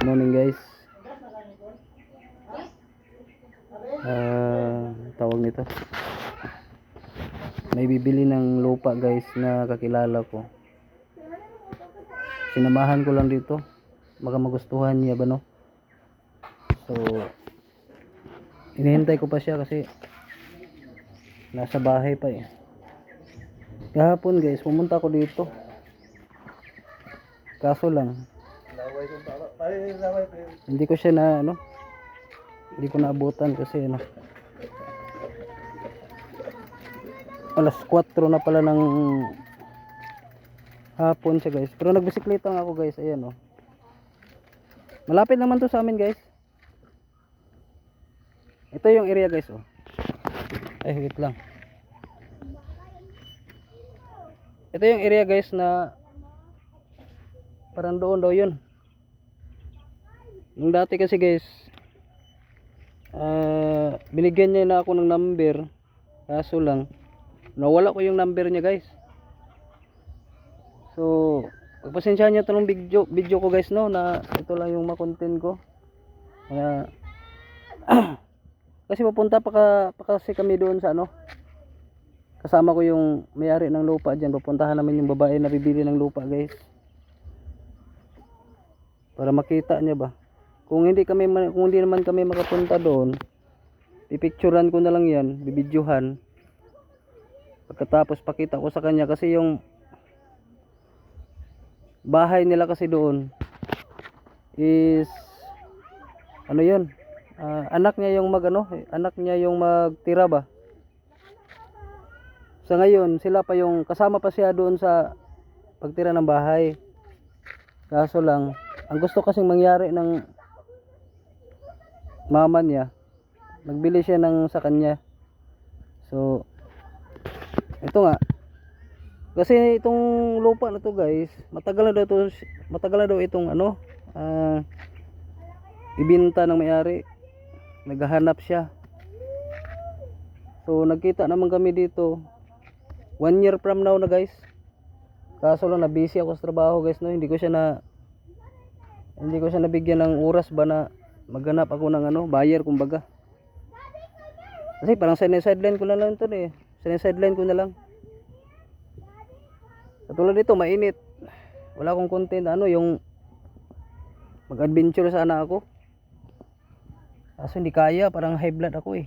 Morning guys. Tawag nito. May bibili ng lupa guys na kakilala ko. Sinamahan ko lang dito. Baka magustuhan niya ba no? So hinihintay ko pa siya kasi nasa bahay pa eh. Kahapon guys, pumunta ako dito. Kaso lang hindi ko siya na hindi ko naabutan kasi alas 4 na pala ng hapon siya guys. Pero nagbisikleta nga ako guys, ayan malapit naman to sa amin guys. Ito yung area guys ay wait lang. Ito yung area guys na parang doon daw yun. Nung dati kasi guys, binigyan niya na ako ng number. Kaso lang nawala ko yung number niya guys. So pagpasensyahan niya itong video ko guys no, na ito lang yung makontent ko. Kasi pupunta pa kasi kami doon sa kasama ko yung may-ari ng lupa dyan. Pupuntahan namin yung babae na bibili ng lupa guys, para makita niya ba. Kung hindi naman kami makapunta doon, pipicturean ko na lang yan, bibidyohan. Pagkatapos pakita ko sa kanya kasi yung bahay nila kasi doon is yun, anak niya yung anak niya yung magtira ba. Sa ngayon sila pa yung kasama pa siya doon sa pagtira ng bahay. Kaso lang ang gusto kasing mangyari ng mama niya, nagbili siya sa kanya. So ito nga, kasi itong lupa na to guys, matagal na daw itong ibinta ng may-ari. Naghahanap siya. So nagkita naman kami dito 1 year from now na guys. Kaso lang na busy ako sa trabaho guys no, hindi ko siya nabigyan ng oras ba na maghanap ako ng buyer kumbaga. Kasi parang sideline ko na lang ito sideline ko na lang. Katulad dito mainit, wala akong content yung mag-adventure sana ako. Kaso hindi kaya, parang high blood ako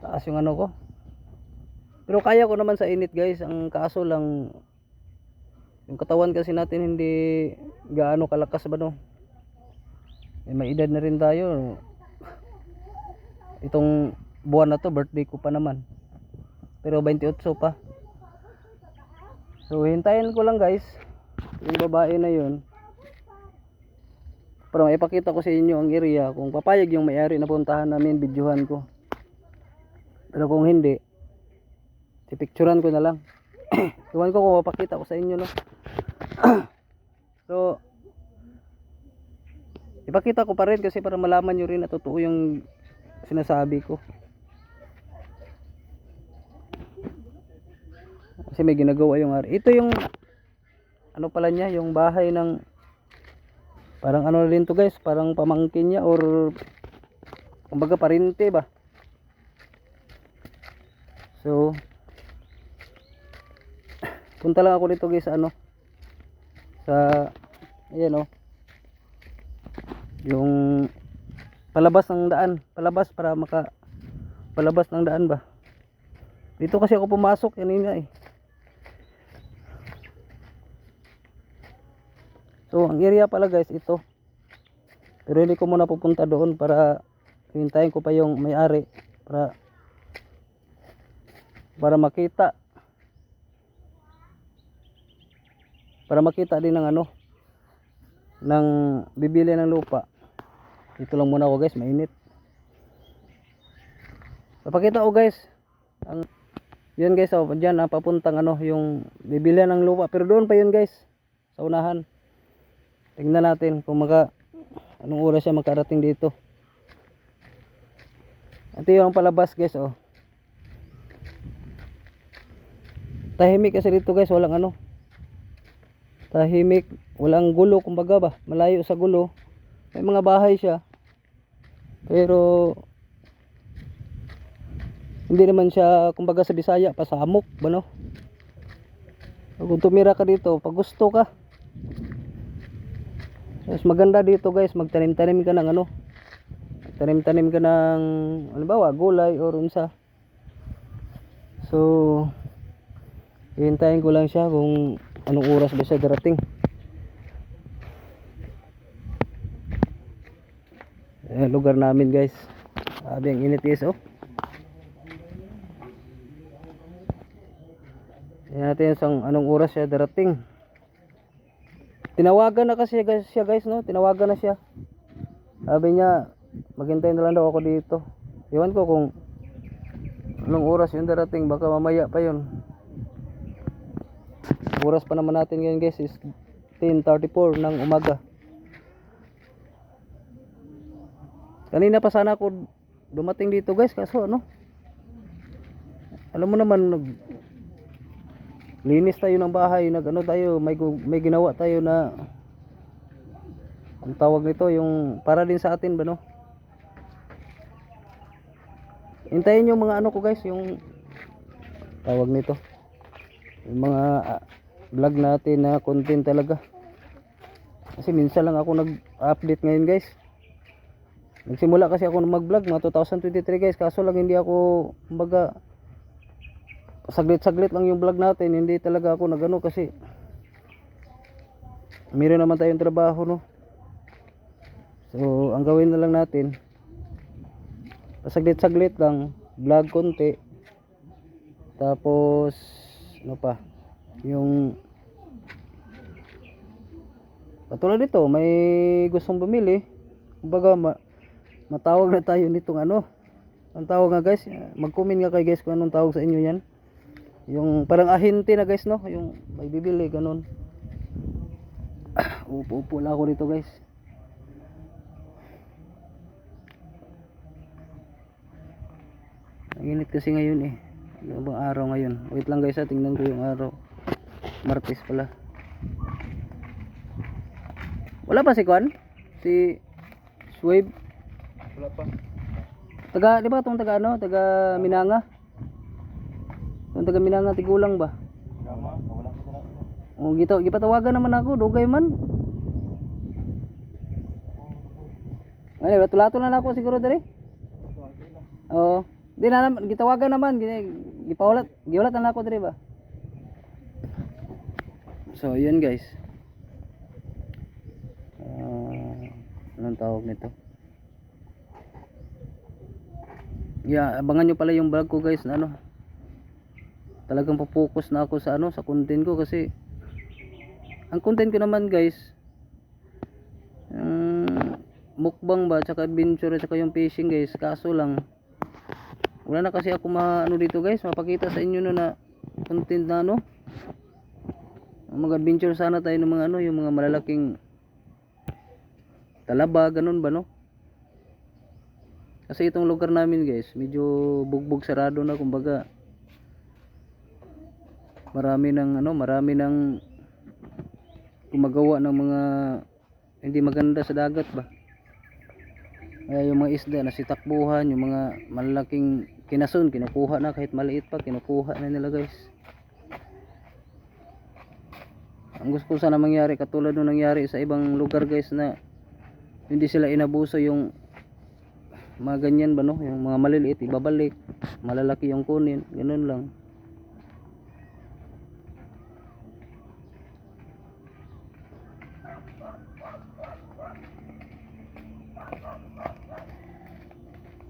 taas yung ko. Pero kaya ko naman sa init guys. Ang kaso lang yung katawan kasi natin hindi gaano kalakas ba no. May edad na rin tayo. Itong buwan na to birthday ko pa naman, pero 28 pa. So hintayin ko lang guys yung babae na yun para maipakita ko sa inyo ang area. Kung papayag yung may-ari na puntahan namin, videohan ko. Pero kung hindi, pipicturean ko na lang. Iwan ko kung mapakita ko sa inyo no. So ipakita ko pa rin kasi para malaman nyo rin na totoo yung sinasabi ko. Kasi may ginagawa yung ito yung pala niya, yung bahay ng parang rin to guys, parang pamangkin niya or kumbaga parente ba. So punta lang ako dito guys sa ayan yung palabas ng daan, palabas ng daan ba. Dito kasi ako pumasok kanina So ang area pala guys ito, pero hindi ko muna pupunta doon para hintayin ko pa yung may-ari para makita din ng ng bibili ng lupa. Dito lang muna ako guys, mainit. Papakita ko guys yun guys diyan papuntang yung bibili ng lupa, pero doon pa yun guys sa unahan. Tingnan natin kung anong oras siya makarating dito. Ito yung palabas guys tahimik kasi dito guys, walang tahimik, walang gulo kumbaga ba, malayo sa gulo. May mga bahay siya pero hindi naman siya kumbaga sa Bisaya pasamok ba no. Kung tumira ka dito pag gusto ka, mas maganda dito guys, magtanim-tanim ka ng ano, tanim-tanim ka ng halimbawa gulay or unsa. So hihintayin ko lang siya kung anong oras ba siya darating. Lugar namin guys, sabi ang init guys. Tingnan natin sang anong oras siya darating. Tinawagan na kasi siya guys no, tinawagan na siya. Sabi niya maghintay na lang daw ako dito. Iwan ko kung anong oras yung darating, baka mamaya pa yun. Oras pa naman natin ngayon guys is 10:34 ng umaga. Kanina pa sana ako dumating dito guys, kaso ano, alam mo naman, linis tayo ng bahay, nag-ano tayo, may ginawa tayo na ang tawag nito, yung para din sa atin ba no. Hintayin yung mga ano ko guys, yung tawag nito, yung mga vlog natin na content talaga. Kasi minsan lang ako nag-update ngayon guys. Nagsimula kasi ako mag-vlog mga 2023 guys, kaso lang hindi ako, kumbaga saglit-saglit lang yung vlog natin, hindi talaga ako nagano kasi meron naman tayong trabaho no. So ang gawin na lang natin, saglit-saglit lang vlog konti, tapos ano pa, yung katulad dito may gustong bumili, kumbaga matawag na tayo nitong ano, ang tawag nga guys, mag-comment nga kayo guys kung anong tawag sa inyo yan, yung parang ahente na guys no, yung may bibili ganun. Upo lang ako dito guys. Ang init kasi ngayon eh. Ano bang araw ngayon? Wait lang guys, tingnan ko yung araw. Martes pala. Wala pa si Kwan? Si Swave? Wala pa. Taga, di ba itong taga ano? Taga Minanga? Itong taga Minanga, Tigulang ba? Wala pa. O, gipatawagan naman ako. Dugay man. Ano, tulato na ako siguro dali? Oo. Di na naman, gitawagan naman. Giulat na ako dali ba? So, yun guys. Anong tawag nito? Yeah, abangan nyo pala yung vlog ko guys na ano. Talagang po-focus na ako sa ano, sa content ko kasi ang content ko naman guys, mukbang ba, tsaka adventure, tsaka yung fishing guys. Kaso lang wala na kasi ako ano dito guys, mapakita sa inyo no na content na ano. Mag-adventure sana tayo ng mga ano, yung mga malalaking talaba, ganun ba no? Kasi itong lugar namin guys, medyo bugbog sarado na, kumbaga marami ng gumagawa ng mga hindi maganda sa dagat ba. Kaya yung mga isda na sitakbuhan, yung mga malalaking kinason, kinukuha na, kahit maliit pa, kinukuha na nila guys. Ang gusto ko sana mangyari, katulad nung nangyari sa ibang lugar guys, na hindi sila inabuso yung mga ganyan ba no, yung mga maliliit ibabalik, malalaki yung kunin, ganun lang.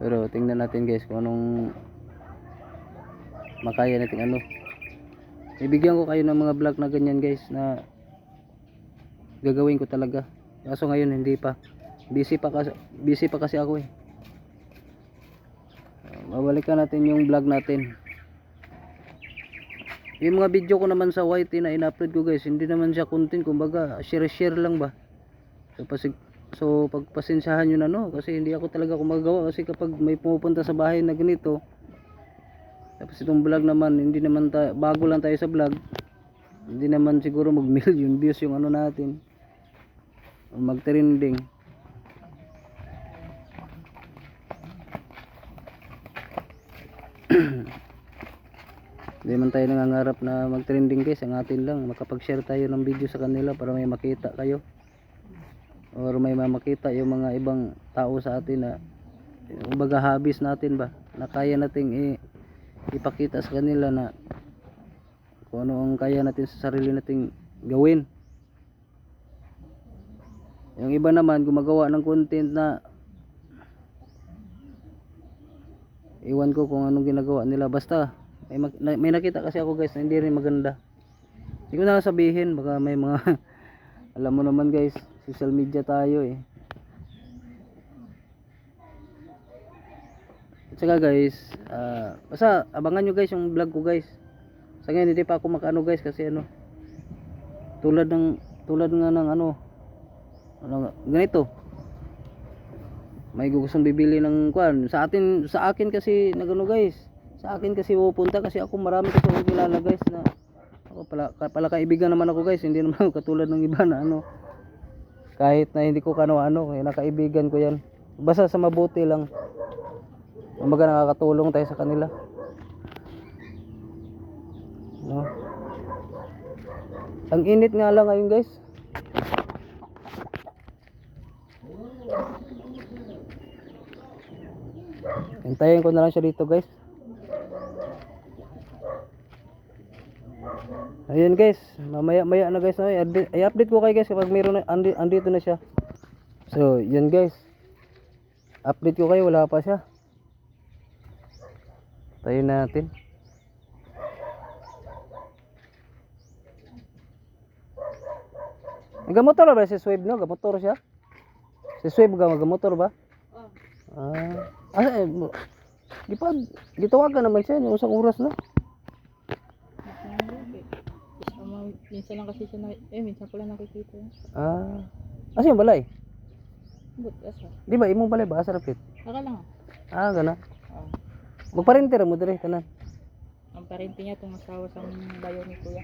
Pero tingnan natin guys kung anong makaya natin ano. Ibigyan ko kayo ng mga vlog na ganyan guys, na gagawin ko talaga. Kaso ngayon hindi pa. Busy pa kasi ako eh. Babalikan natin yung vlog natin. Yung mga video ko naman sa YT na in-upload ko guys, hindi naman siya content, kumbaga share lang ba. So pagpasensyahan nyo na no, kasi hindi ako talaga kumagawa, kasi kapag may pumupunta sa bahay na ganito, tapos itong vlog naman, hindi naman bago lang tayo sa vlog, Hindi naman siguro mag million views yung ano natin. O mag-trending. Hindi man tayo nangangarap na mag-trending guys. Ang atin lang makapag-share tayo ng video sa kanila para may makita kayo. Or may makita yung mga ibang tao sa atin na kumbaga hobbies natin ba na kaya nating ipakita sa kanila na kung ano ang kaya natin sa sarili nating gawin. Yung iba naman gumagawa ng content na iwan ko kung anong ginagawa nila, basta may nakita kasi ako guys na hindi rin maganda. Hindi ko na lang sabihin, baka may mga alam mo naman guys, social media tayo eh. At saka guys, basta abangan nyo guys yung vlog ko guys. Sa ngayon hindi pa ako makaano guys kasi ano, tulad nga ng ano ganito, may gustong bibili ng kwan sa akin kasi nagano guys, sa akin kasi pupunta kasi ako marami kasi akong kilala guys na ako pala kaibigan naman ako guys, hindi naman ako katulad ng iba na ano, kahit na hindi ko kano-ano, nakaibigan ko yan, basta sa mabuti lang, kumbaga nakakatulong tayo sa kanila, no? Ang init nga lang ngayon guys. Hintayin ko na lang siya dito guys. Ayun guys, mamaya na guys, i-update ko kayo guys kapag mayroon na andito na siya. So yun guys, update ko kayo, wala pa siya. Tayo natin. Gamotor ba si Swave no? Gamotor siya? Si Swave gamotor ba? Gitawagan naman siya yung isang oras na. Minsan lang kasi siya minsan ko lang nakikita. Asa yung balay? Asa? Di ba imong balay ba asa rapit? Aka lang. Gana. Magparenter mo dire tanan. Ang parente niya itong asawa sa bayo ni kuya.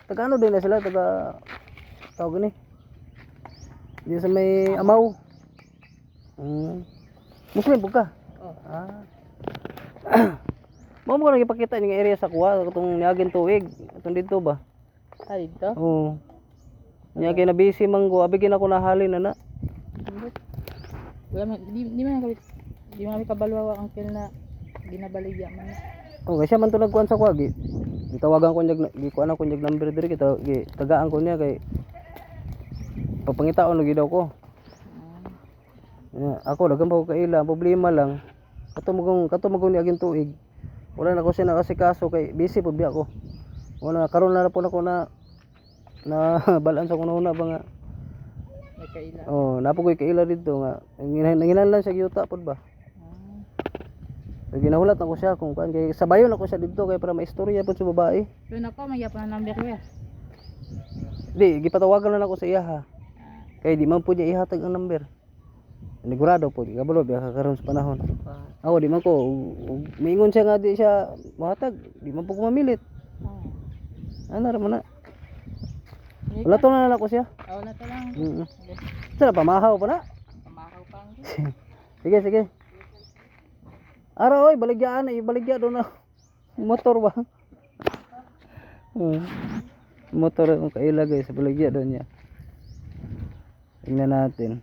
Taga ano din na sila, tawag ni. Di sa may Amaw. Muslim po ka? Mo mo nang ipakita yung area sa kuha katong niagin tuig, katong dito ba? Dito? Oo. Niagin na busy manggo, abigin ako na halin na. Wala man, di man kami kabalwa ang kel na ginabaligya man. Kasi man to nagkuan sa kuha gitawagan ko gikuan ako njag number diri tagaan ko niya kay papangitaon lagi daw ko. Ako dagan pa ko kaila, problema lang katumugong ni aging tuig. Wala na ko siya nakasikaso kay busy pud biya ko. Wala karon na po ako na balaan sa kuno na ba nga. May kaila. Napo koy kaila dito nga. Nanginahanglan siya yuta pud ba. So, ginahulat ako siya kung kan kay sabayon ako siya dito kay para maistorya pud sa babae. Pero nako may yapon na number ko ya. Di gipatawagan na ako sa iya ha. Kay di man pud niya ihatag ang number. Sigurado po, kabalo biya karon sa panahon. Ako di man ko miingon siya nga di siya mahatag, di man po ko mamilit. Ano ra man na. Wala to na ko siya. Wala to lang. Sala pamahaw pa na. Pamahaw pa. Sige. Ara oy, baligya do na. Motor ba? Motor ang kaila guys, baligya do niya. Tingnan natin.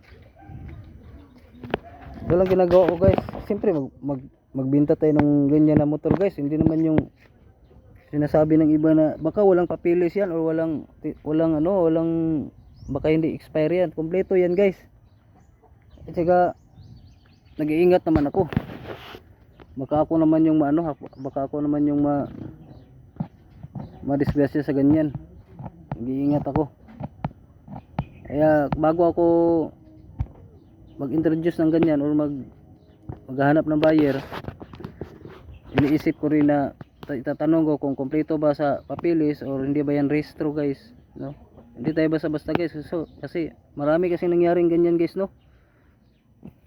Ito lang ginagawa ko guys. Siyempre magbinta tayo ng ganyan na motor guys. Hindi naman yung sinasabi ng iba na baka walang papilis yan or walang baka hindi expire yan. Kompleto yan guys. At saka nag-iingat naman ako. Baka ako naman yung madisgrasya sa ganyan. Nag-iingat ako. Kaya bago ako mag-introduce ng ganyan or maghahanap ng buyer, iniisip ko rin na itatanong ko kung kompleto ba sa papilis or hindi ba yan rehistro guys, no? Hindi tayo basta-basta guys, kasi marami kasi nangyaring ganyan guys, no?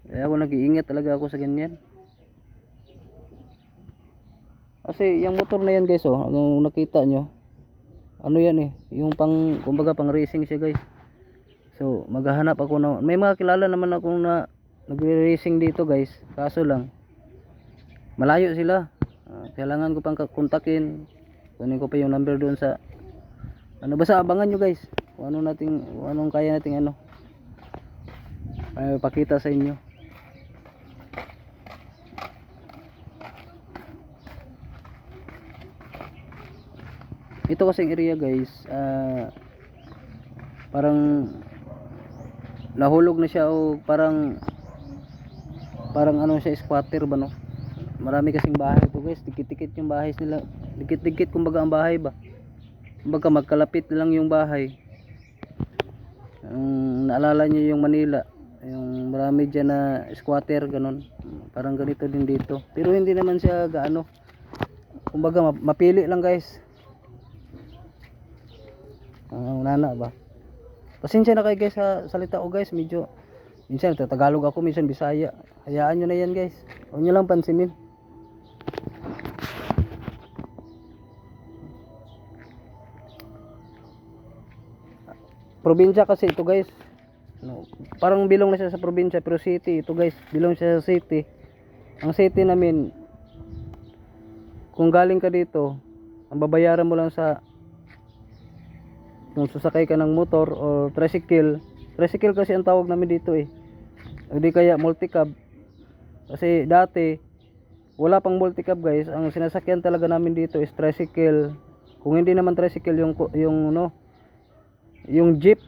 Kaya ako nag-iingat talaga ako sa ganyan. Kasi yung motor na yan guys, oh, kung nakita nyo, ano yan eh, yung pang, kumbaga pang racing siya guys. So maghahanap ako na, may mga kilala naman ako na nagre-racing dito guys, kaso lang malayo sila. Kailangan ko pang kontakin, kunin ko pa yung number doon sa ano. Basta abangan nyo guys kung ano nating, kung anong kaya nating ano ay pakita sa inyo. Ito kasing area guys, parang nahulog na siya, o parang ano siya, squatter ba no. Marami kasing bahay ito guys, dikit-dikit yung bahay nila, dikit-dikit kumbaga ang bahay ba, kumbaga magkalapit lang yung bahay. Naalala nyo yung Manila, yung marami dyan na squatter ganon, parang ganito din dito, pero hindi naman siya gaano, kumbaga mapili lang guys. Nana ba, pasensya na kayo guys sa salita ko guys, medyo minsan Tagalog ako, minsan Bisaya, hayaan nyo na yan guys, huwag nyo lang pansinin. Probinsya kasi ito guys, no, parang bilong na siya sa probinsya, pero city ito guys, bilong siya sa city. Ang city namin, kung galing ka dito, ang babayaran mo lang sa, kung susakay ka ng motor o tricycle kasi ang tawag namin dito eh, hindi kaya multicab. Kasi dati wala pang multicab guys, ang sinasakyan talaga namin dito is tricycle. Kung hindi naman tricycle, yung no, yung jeep,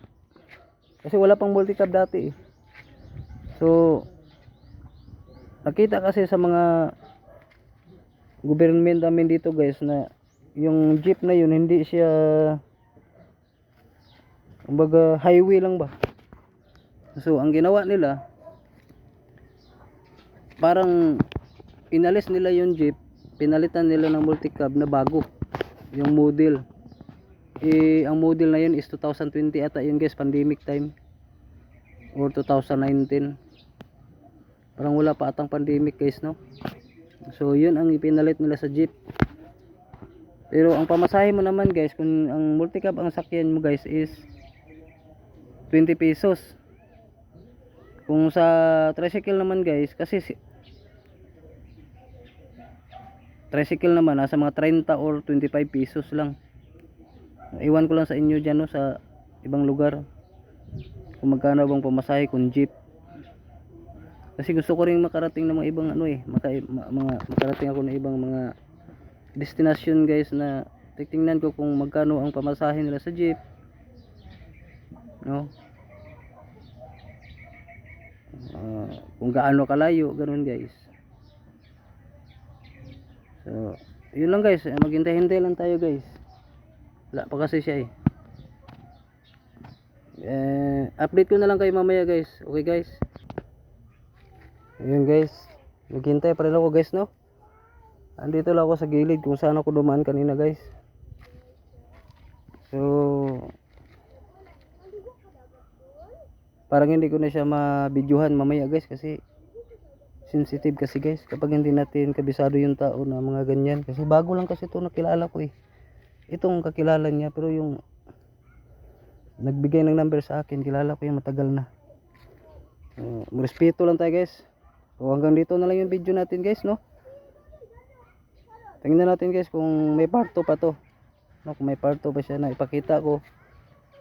kasi wala pang multicab dati eh. So nakita kasi sa mga government namin dito guys na yung jeep na yun hindi siya, kumbaga highway lang ba. So ang ginawa nila, parang inalis nila yung jeep, pinalitan nila ng multicab na bago, yung model. Ang model na yun is 2020 ata yun guys, pandemic time, or 2019, parang wala pa atang pandemic guys no. So yun ang ipinalit nila sa jeep. Pero ang pamasahe mo naman guys, kung ang multicab ang sakyan mo guys is 20 pesos. Kung sa tricycle naman guys, kasi tricycle naman nasa mga 30 or 25 pesos lang. Iwan ko lang sa inyo dyan no, sa ibang lugar, kung magkano bang pamasahe kung jeep. Kasi gusto ko rin makarating ng mga ibang ano eh, makarating ako ng ibang mga destination guys, na titingnan ko kung magkano ang pamasahe nila sa jeep no. Kung gaano kalayo, ganun guys. So yun lang guys, maghintay-hintay lang tayo guys, wala pa kasi siya update ko na lang kayo mamaya guys. Okay guys, ayun guys, maghintay pa rin ako guys no. Andito lang ako sa gilid kung saan ako dumaan kanina guys. So parang hindi ko na siya mabidyohan mamaya guys, kasi sensitive kasi guys kapag hindi natin kabisado yung tao na mga ganyan. Kasi bago lang kasi ito nakilala ko eh, itong kakilala niya, pero yung nagbigay ng number sa akin, kilala ko yung matagal na. Respeto lang tayo guys. So hanggang dito na lang yung video natin guys no. Tingnan natin guys kung may part 2 pa to no, kung may part 2 pa siya na ipakita ko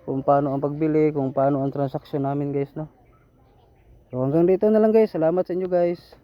kung paano ang pagbili, kung paano ang transaction namin guys no. So hanggang dito na lang guys, salamat sa inyo guys.